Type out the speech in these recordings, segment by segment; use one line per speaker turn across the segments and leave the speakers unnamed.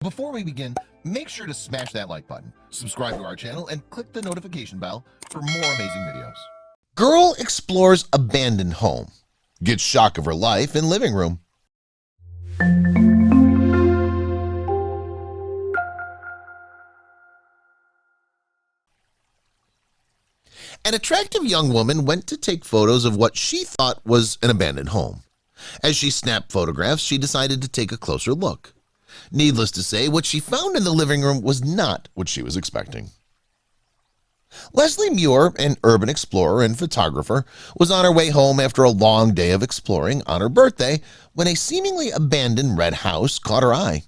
Before we begin, make sure to smash that like button, subscribe to our channel, and click the notification bell for more amazing videos. Girl explores abandoned home, gets shock of her life in living room. An attractive young woman went to take photos of what she thought was an abandoned home. As she snapped photographs, she decided to take a closer look. Needless to say, what she found in the living room was not what she was expecting. Leslie Muir, an urban explorer and photographer, was on her way home after a long day of exploring on her birthday when a seemingly abandoned red house caught her eye.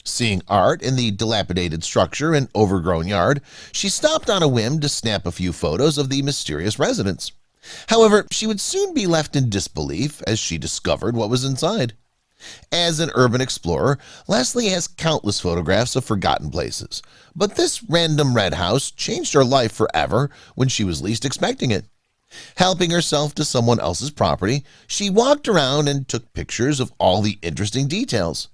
Seeing art in the dilapidated structure and overgrown yard, she stopped on a whim to snap a few photos of the mysterious residence. However, she would soon be left in disbelief as she discovered what was inside. As an urban explorer, Leslie has countless photographs of forgotten places, but this random red house changed her life forever when she was least expecting it. Helping herself to someone else's property, she walked around and took pictures of all the interesting details.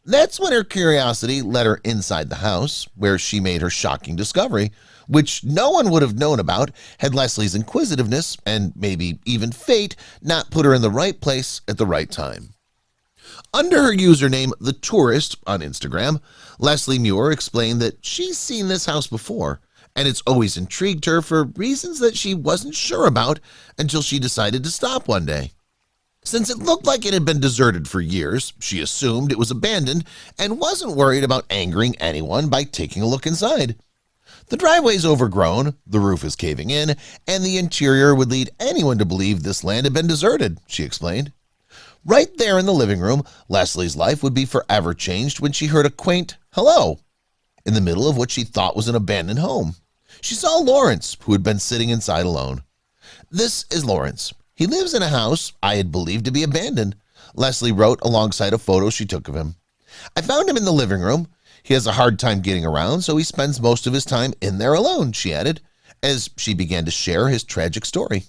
That's when her curiosity led her inside the house, where she made her shocking discovery, which no one would have known about had Leslie's inquisitiveness and maybe even fate not put her in the right place at the right time. Under her username The Tourist on Instagram, Leslie Muir explained that she's seen this house before, and it's always intrigued her for reasons that she wasn't sure about until she decided to stop one day. Since it looked like it had been deserted for years, she assumed it was abandoned and wasn't worried about angering anyone by taking a look inside. The driveway's overgrown, the roof is caving in, and the interior would lead anyone to believe this land had been deserted, she explained. Right there in the living room, Leslie's life would be forever changed when she heard a quaint hello in the middle of what she thought was an abandoned home. She saw Lawrence, who had been sitting inside alone. "This is Lawrence. He lives in a house I had believed to be abandoned," Leslie wrote alongside a photo she took of him. "I found him in the living room. He has a hard time getting around, so he spends most of his time in there alone," she added, as she began to share his tragic story.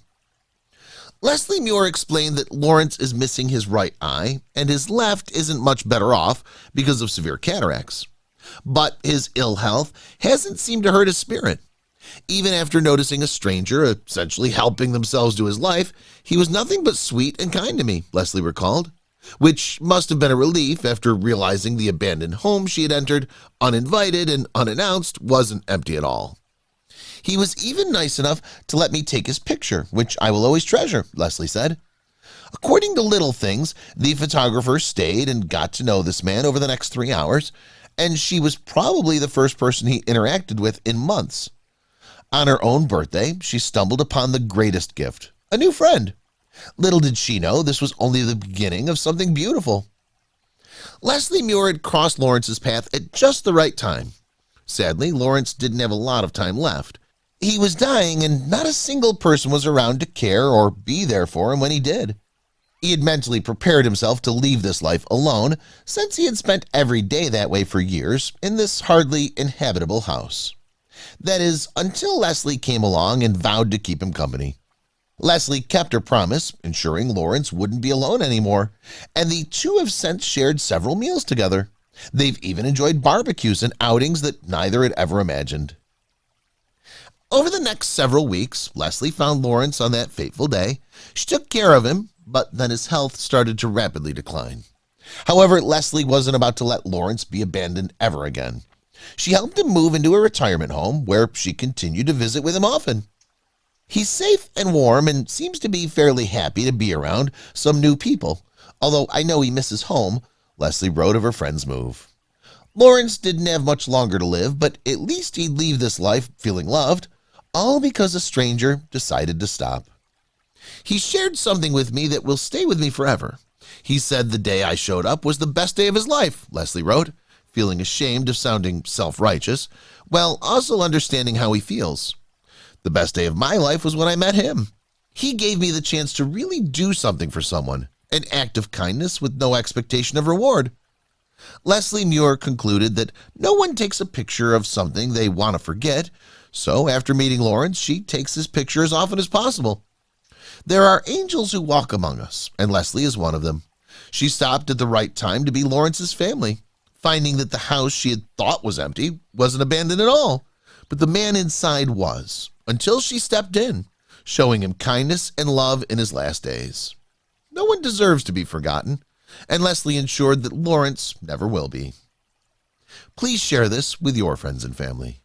Leslie Muir explained that Lawrence is missing his right eye and his left isn't much better off because of severe cataracts. But his ill health hasn't seemed to hurt his spirit. Even after noticing a stranger essentially helping themselves to his life, he was nothing but sweet and kind to me, Leslie recalled, which must have been a relief after realizing the abandoned home she had entered, uninvited and unannounced, wasn't empty at all. "He was even nice enough to let me take his picture, which I will always treasure," Leslie said. According to Little Things, the photographer stayed and got to know this man over the next 3 hours, and she was probably the first person he interacted with in months. On her own birthday, she stumbled upon the greatest gift, a new friend. Little did she know this was only the beginning of something beautiful. Leslie Muir had crossed Lawrence's path at just the right time. Sadly, Lawrence didn't have a lot of time left. He was dying, and not a single person was around to care or be there for him when he did. He had mentally prepared himself to leave this life alone, since he had spent every day that way for years in this hardly inhabitable house. That is, until Leslie came along and vowed to keep him company. Leslie kept her promise, ensuring Lawrence wouldn't be alone anymore, and the two have since shared several meals together. They've even enjoyed barbecues and outings that neither had ever imagined. Over the next several weeks, Leslie found Lawrence on that fateful day. She took care of him, but then his health started to rapidly decline. However, Leslie wasn't about to let Lawrence be abandoned ever again. She helped him move into a retirement home where she continued to visit with him often. "He's safe and warm and seems to be fairly happy to be around some new people, although I know he misses home," Leslie wrote of her friend's move. Lawrence didn't have much longer to live, but at least he'd leave this life feeling loved, all because a stranger decided to stop. "He shared something with me that will stay with me forever. He said the day I showed up was the best day of his life," Leslie wrote, feeling ashamed of sounding self-righteous, while also understanding how he feels. "The best day of my life was when I met him. He gave me the chance to really do something for someone, an act of kindness with no expectation of reward." Leslie Muir concluded that no one takes a picture of something they want to forget, so after meeting Lawrence, she takes his picture as often as possible. "There are angels who walk among us, and Leslie is one of them. She stopped at the right time to be Lawrence's family. finding that the house she had thought was empty wasn't abandoned at all, but the man inside was, until she stepped in, showing him kindness and love in his last days. No one deserves to be forgotten, and Leslie ensured that Lawrence never will be. Please share this with your friends and family.